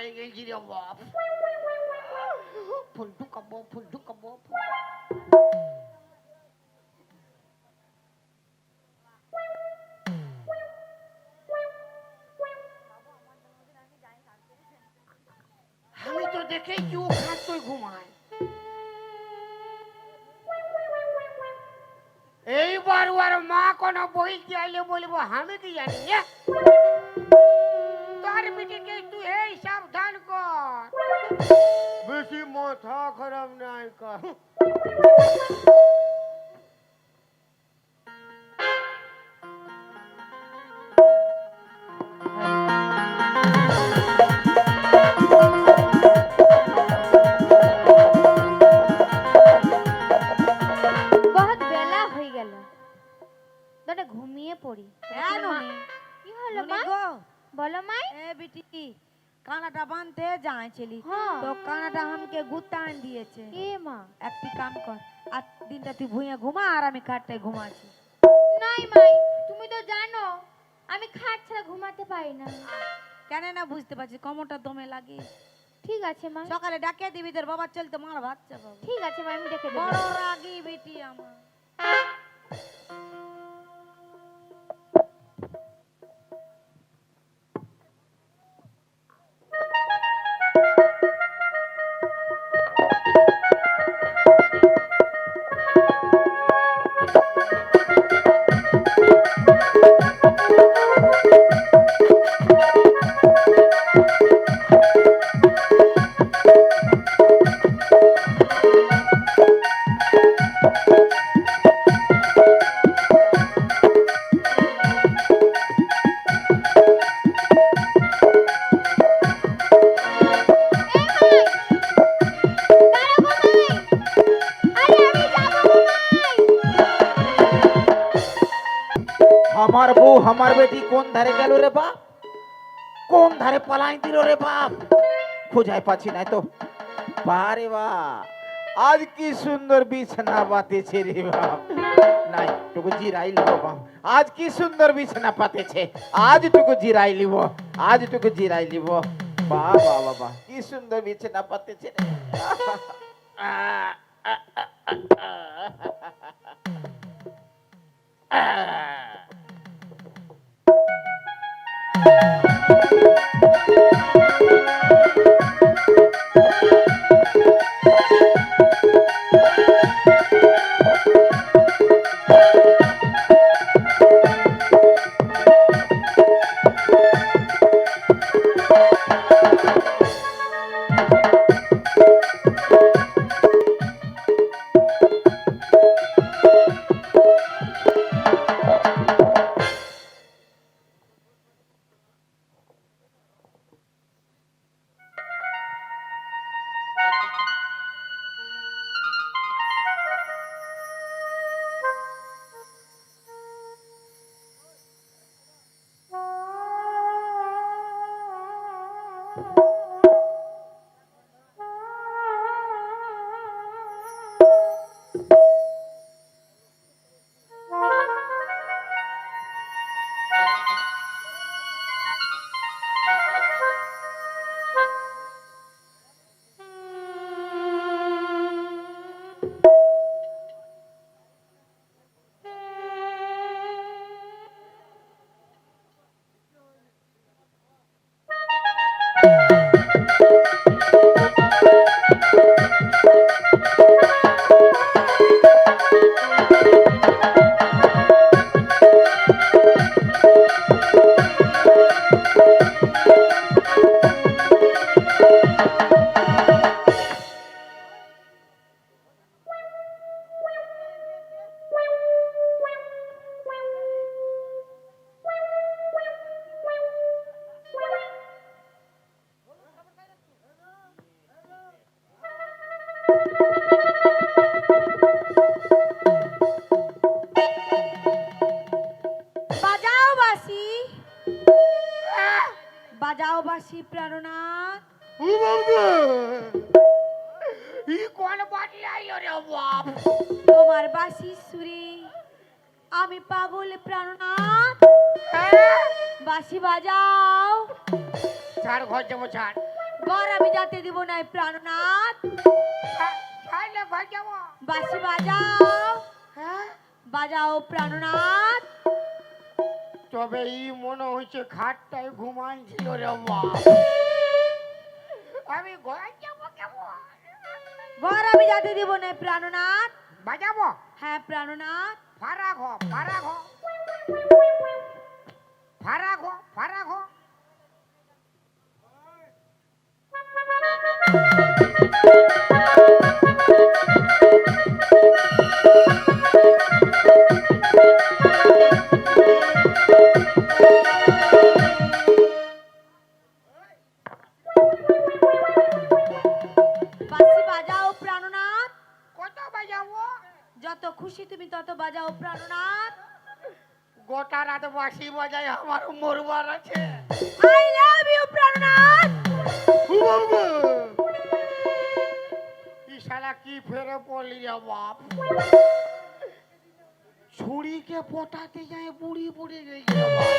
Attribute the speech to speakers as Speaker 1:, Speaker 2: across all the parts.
Speaker 1: পাই গেছি রে বাপ। ফুল ঢুকাবো ফুল ঢুকাবো। আমি তো দেখেছি ও খাটতই ঘুমায়। এইবার ওর মা কোনো বই চাইলে বলবো আমি কি জানি তোর বেটিকে তুই এই সাবধান কর, বেশি মাথা খারাপ নাই কর।
Speaker 2: বহুত বেলা হয়ে গেল, দাদা ঘুমিয়ে পড়ি। কি হলো মা? বলো মাই।
Speaker 3: ए बेटी কানাটা বাঁধতে যাইছিলি
Speaker 2: হ্যাঁ।
Speaker 3: তো কানাটা আমাকে গুতান দিয়েছে।
Speaker 2: এ মা,
Speaker 3: একটি কাম কর, আজ দিনটা তুই ভুঁইয়া ঘুমা আর আমি খাটে ঘুমাচ্ছি।
Speaker 2: নাই মাই, তুমি তো জানো আমি খাট ছাড়া ঘুমাতে পারি না।
Speaker 3: কেন না বুঝতে পারছি, কোমরটা দমে লাগে।
Speaker 2: ঠিক আছে মা,
Speaker 3: সকালে ডাকে দিবি তোর বাবা চলতে মার বাচ্চা বাবা।
Speaker 2: ঠিক আছে মা, আমি ডেকে দেবো।
Speaker 3: বড় রাগী বেটি আমার।
Speaker 4: আমার বউ আমার বেটি কোন ধারে গেল রে বাপ, কোন ধারে পালাই দিল রে বাপ, খোঁজাই পাচ্ছি না তো। বারে বা আজ কি সুন্দর বিছানা পাতেছে রে বাপ, নাই টুকু জিরাই লিব বাপ, আজ কি সুন্দর বিছানা পাতেছে, আজ টুকু জিরাই লিব, আজ টুকু জিরাই লিব। বাবা বাবা কি সুন্দর বিছানা পাতেছে রে।
Speaker 3: বাজাও বাসি প্রাণনাথ।
Speaker 1: ই কোন বাড়ি আইলো রে বাপ?
Speaker 3: তোমার বাসি সুরে আমি পাগল প্রাণনাথ। বাসি বাজাও।
Speaker 1: ছাড় ঘর যাবো ছাড়।
Speaker 3: ঘর আমি যেতে দিব না প্রাণনাথ।
Speaker 1: তাহলে ঘর যাবো।
Speaker 3: বাঁশি বাজাও,
Speaker 1: হ্যাঁ,
Speaker 3: বাজাও প্রাণনাথ।
Speaker 1: তবে এই মনে হচ্ছে খাটটায় ঘুমাইছিল রে বাপ। আমি ঘর যাবো কেমন?
Speaker 3: ঘর আমি যেতে দিব না প্রাণনাথ।
Speaker 1: বাজাবো।
Speaker 3: হ্যাঁ প্রাণনাথ।
Speaker 1: ফারাক হ, ফারাক হ, ফারাক হ, ফারাক হ।
Speaker 3: বাঁশি বাজাও প্রাণনাথ।
Speaker 1: কত বাজাবো?
Speaker 3: যত খুশি তুমি তত বাজাও প্রাণনাথ।
Speaker 1: গোটা রাত বাঁশি বাজাই, আমার মরবার আছে।
Speaker 3: আই লাভ ইউ প্রাণনাথ।
Speaker 1: ই শালা কি ফেরে পড়লি রে বাপ। ছুরিকে পটাতে যায় বুড়ি বুড়ি গেছে রে বাপ।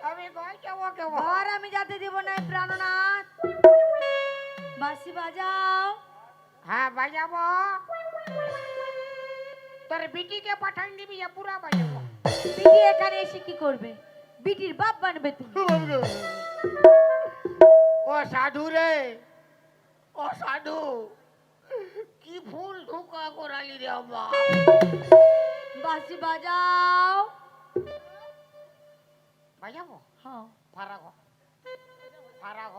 Speaker 1: আমি ঘর যাবো কেমন?
Speaker 3: ঘর আমি যেতে দিব না প্রাণনাথ। বাঁশি বাজাও।
Speaker 1: হ্যাঁ বাজাবো। তোর বিটিকে পাঠান দিবি, পুরা বাজাবো।
Speaker 3: বিটি এখানে এসে কি করবে? বিটির বাপ বানবে তুমি।
Speaker 1: ও সাধু রে, ও সাধু, কি ফুল ঢোকা করালি রে বাপ।
Speaker 3: বাঁশি বাজাও।
Speaker 1: বাজাবো।
Speaker 3: হ্যাঁ
Speaker 1: ফারাক হ, ফারাক হ।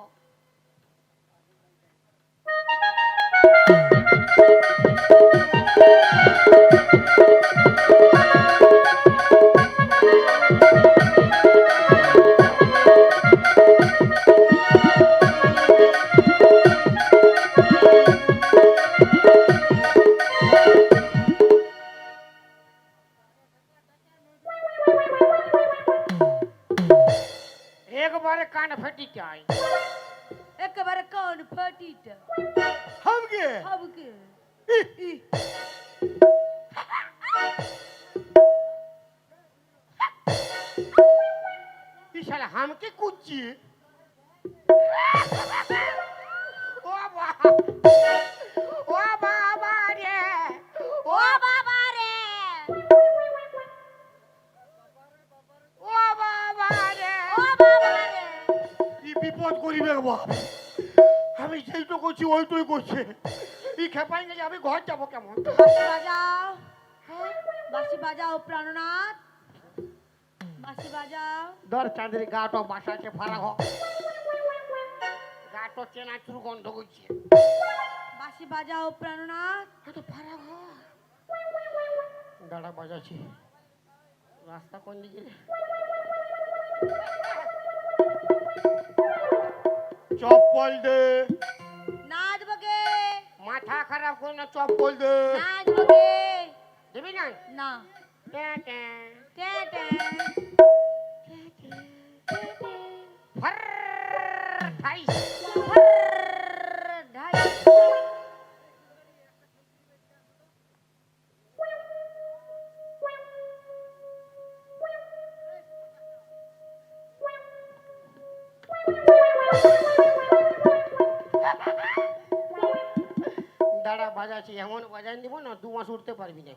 Speaker 1: একবারে কান ফেটি চাই।
Speaker 3: একেবারে কান ফাটিটা
Speaker 1: হামকে
Speaker 3: হাবকে।
Speaker 1: ই শালা হামকে কুচ্ছি। ও বাবা, ও বাবা রে, ও বাবা রে, ও বাবা রে,
Speaker 3: ও বাবা রে।
Speaker 1: ই বিপদ করিবে বাপ। আমি যেইটো করছি ওইটাই করছে। ই খেপাই গেলে আমি ঘর যাবো কেমন?
Speaker 3: বাঁশি বাজাও। বাঁশি বাজাও প্রাণনাথ। বাঁশি বাজাও।
Speaker 1: দর চাঁদের গাটো বাসাকে ফারা হ। গাটো চেনা চুর গন্ধ করছে।
Speaker 3: বাঁশি বাজাও প্রাণনাথ।
Speaker 1: হয়তো ফারা হ। গাড়া বাজাচ্ছি। রাস্তা কোন দিকে? চপ্পল দে।
Speaker 3: নাচবো গে,
Speaker 1: মাথা খারাপ করে না, চপ্পল দে।
Speaker 3: নাচবো গে।
Speaker 1: দিবি না?
Speaker 3: না।
Speaker 1: টে টে
Speaker 3: টে টে।
Speaker 1: ফর ঠাই।
Speaker 3: ঢাই।
Speaker 1: দাঁড়া বাজাচ্ছি, এমন বাজাই দিব না 2 মাস উঠতে পারবি না।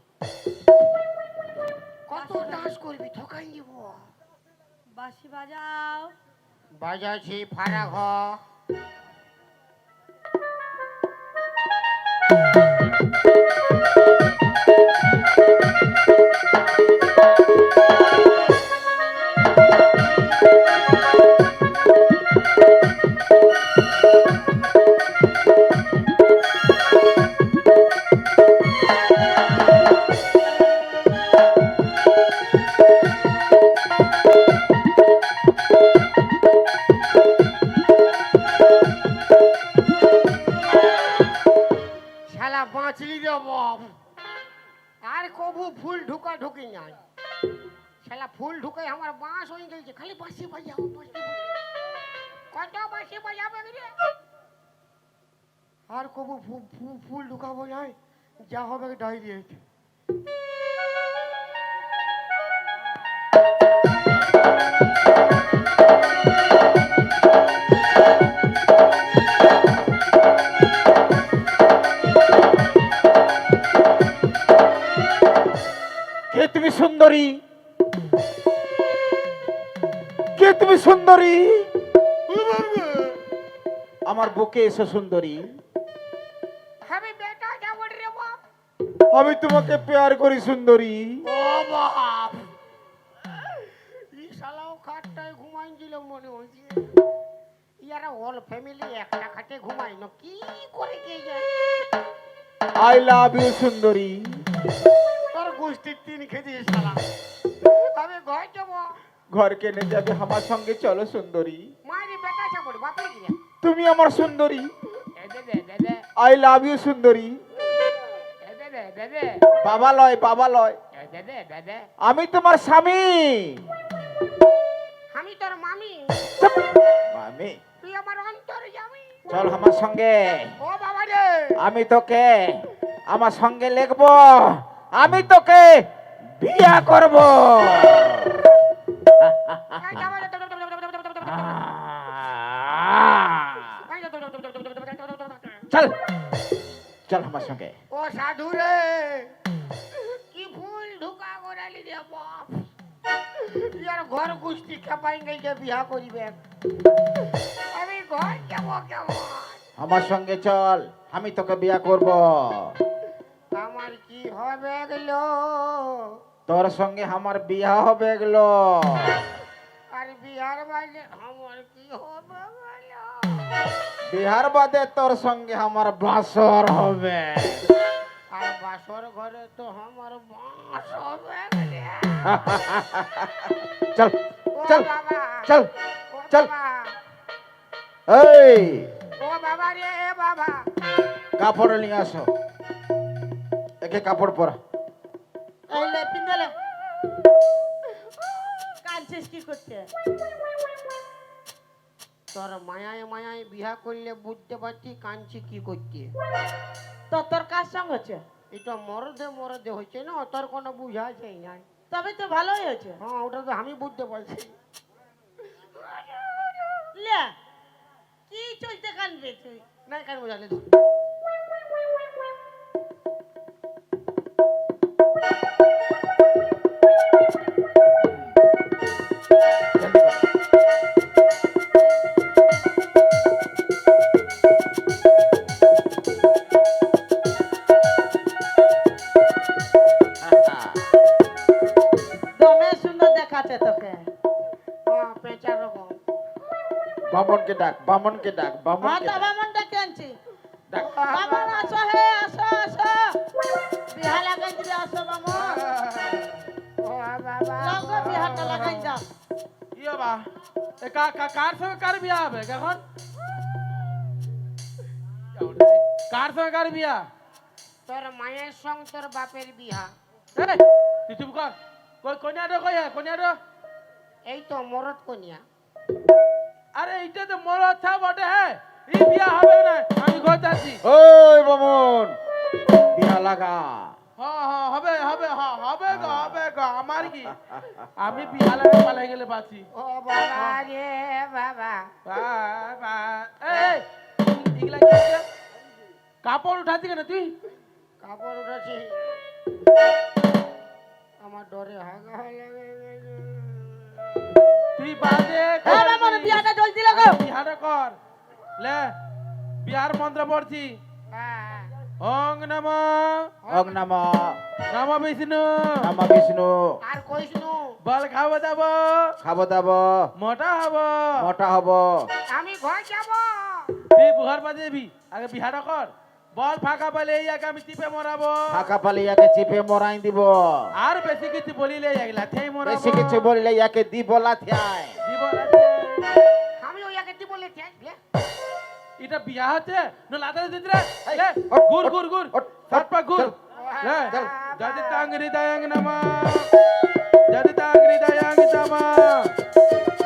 Speaker 1: কত ডান্স করবি, ঠকাই দিব।
Speaker 3: বাঁশি বাজাও।
Speaker 1: বাজাচ্ছি ফারা হ। শালা বাঁচলি রে বাপ। আর কবু ফুল ঢুকা ঢুকি নাই। শালা ফুল ঢুকাই আমার বাঁশ হয়ে গেছে। খালি বাঁশি বাজাও, বাঁশি বাজাও। কত বাঁশি বাজাবে রে? আর কবু ফুল ঢুকাবো নাই, যা হবে ডাইরেক্ট।
Speaker 4: কে তুমি সুন্দরী? আমার বুকে এসো সুন্দরী।
Speaker 1: আমি বেটা যাব রে বাপ।
Speaker 4: আমি তোমাকে প্যার করি সুন্দরী।
Speaker 1: ও বাপ, এই শালাও খাটটায় ঘুমাইছিল মনে হচ্ছে। ইয়ারা অল ফ্যামিলি একটা খাটে ঘুমাই না, কি করে কে যায়?
Speaker 4: আই লাভ ইউ সুন্দরী।
Speaker 1: তোর গোষ্ঠীর তিন খেতে শালা। আমি ঘর যাব।
Speaker 4: ঘর কেনে যাবে আমার সঙ্গে, চলো সুন্দরী।
Speaker 1: মারি বেটা যাব রে বাপের কি রে?
Speaker 4: তুমি আমার সুন্দরী।
Speaker 1: এ দে
Speaker 4: আই লাভ ইউ সুন্দরী।
Speaker 1: দে
Speaker 4: বাবা লয়, বাবা লয়,
Speaker 1: দে।
Speaker 4: আমি তোমার স্বামী।
Speaker 1: আমি তোর মামি,
Speaker 4: মামি,
Speaker 1: তুই আমার অন্তরে যাবি।
Speaker 4: চল আমার সঙ্গে।
Speaker 1: ও বাবা রে,
Speaker 4: আমি তোকে আমার সঙ্গে লিখবো, আমি তোকে বিয়া করব। চল চল আমার সঙ্গে।
Speaker 1: ও সাধু রে, কি ফুল ঢুকা করালি রে বাপ। ইয়ার ঘর গুষ্টি খেপাই গেছে বিয়া করিবে। আমি ঘর যাব কেমন?
Speaker 4: আমার সঙ্গে চল, আমি তোকে বিয়া করব।
Speaker 1: আমার কি হবে গেলো?
Speaker 4: তোর সঙ্গে আমার বিয়া হবে গেলো।
Speaker 1: আর বিহার বাইরে আমার কি হবে গেলো?
Speaker 4: বিহার বাদে তোর সঙ্গে আমার বাসর হবে।
Speaker 1: আর বাসর ঘরে তো আমার বাস হবে গেলে।
Speaker 4: চল
Speaker 1: ও
Speaker 4: চল
Speaker 1: বাবা,
Speaker 4: চল
Speaker 1: ও
Speaker 4: চল।
Speaker 1: বাবা,
Speaker 4: এই
Speaker 1: ও বাবা রে বাবা।
Speaker 4: কাপড় নিয়ে আসো, একে কাপড় পরা।
Speaker 3: এই লে পিন্দালে কাঁদছিস কি করছে?
Speaker 1: তোর মায়ায় মায়ায় বিহা করলে বুঝতে পারছি কাঞ্চি কি করছে।
Speaker 3: তো তোর কার সঙ্গ হচ্ছে?
Speaker 1: এটা মরদে মরদে হচ্ছে না, তোর কোনো বুঝা যায় না।
Speaker 3: তবে তো ভালোই হয়েছে।
Speaker 1: হ্যাঁ, ওটা তো আমি বুঝতে পারছি।
Speaker 3: লে কি চলতে কানবে তুই?
Speaker 1: না কেন বোঝালে তো?
Speaker 3: দমে সুন্দর দেখাচ্ছে তোকে।
Speaker 1: হ্যাঁ, পেঁচার রকম।
Speaker 4: বামনকে ডাক, বামনকে ডাক,
Speaker 3: হ্যাঁ
Speaker 4: বামনকে
Speaker 3: তো
Speaker 4: ডাক।
Speaker 3: বামনটা কেনছি?
Speaker 4: ডাক।
Speaker 3: বামন আসো হে, আসো আসো। বিহা লাগাই দিলে আসো বামন।
Speaker 1: ও বাবা,
Speaker 3: লগো বিহাটা লাগাই যাও।
Speaker 5: ইয়ে বা কার সঙ্গে কার বিয়া হবে এখন? কার সঙ্গে কার বিয়া?
Speaker 1: তোর মায়ের সঙ্গ তোর বাপের বিহা।
Speaker 5: এই, তুই চুপ কর। কন্যা রে কন্যা রে।
Speaker 1: এই তো মরদ কনিয়া।
Speaker 5: আরে এইটা তো মরদ থা বটে হ্যাঁ, এই বিয়া হবে না। আমি ঘর যাচ্ছি।
Speaker 4: ওই বামন, বিয়া লাগা।
Speaker 5: হ্যাঁ হবে হবে হবে গো হবে গো। আমার কি, আমি বিয়া লাগে পালাই গেলে বাঁচি।
Speaker 1: ও বাবা রে বাবা।
Speaker 5: এই এগুলা কি হচ্ছে? কাপড় উঠাচ্ছি কেন তুই?
Speaker 1: কাপড় উঠেছি, আমার ডরে হাগা লাগে গেছে।
Speaker 5: তুই বাজে
Speaker 3: হ্যাঁ বামন বিহাটা জলদি লাগো।
Speaker 5: বিহার কর। লে বিহার মন্ত্র পড়ছি।
Speaker 1: হ্যাঁ,
Speaker 5: ওং নম
Speaker 4: অং নম
Speaker 5: নম বিষ্ণু
Speaker 4: নম বিষ্ণু।
Speaker 1: আর কইস নু,
Speaker 5: বল খাবো যাব,
Speaker 4: খাবো দাবো,
Speaker 5: মোটা হব।
Speaker 4: মোটা হব।
Speaker 1: আমি ঘর যাব।
Speaker 5: তুই বুহার বাজেবি, আগে বিহার কর। বল ফাঁকা পালে এই আগে আমি টিপে মরাবো।
Speaker 4: ফাঁকা পালে ইয়াকে চিপে মরাই দিব।
Speaker 5: আর বেশি কিছু বলিলে একলা থেই মরাবো।
Speaker 4: বেশি কিছু বললে ইয়াকে দিব লাথিয়ায়।
Speaker 5: দিব লাথি।
Speaker 1: আমি ওই আগে দিব বলে চাইলে।
Speaker 5: এটা বিয়া হচ্ছে না লাদারে দিতে রে?
Speaker 4: এই,
Speaker 5: লে,
Speaker 4: ওঠ,
Speaker 5: ঘুর
Speaker 4: ওঠ,
Speaker 5: ঘুর ঘুর
Speaker 4: ওঠ,
Speaker 5: সাত পা ঘুর।
Speaker 4: চল,
Speaker 5: লে,
Speaker 4: চল।
Speaker 5: যদি তাঙ্গরি দায়াং নামা, যদি তাঙ্গরি দায়াং নামা,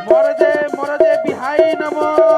Speaker 5: মরদে মরদে বিহাই নমঃ।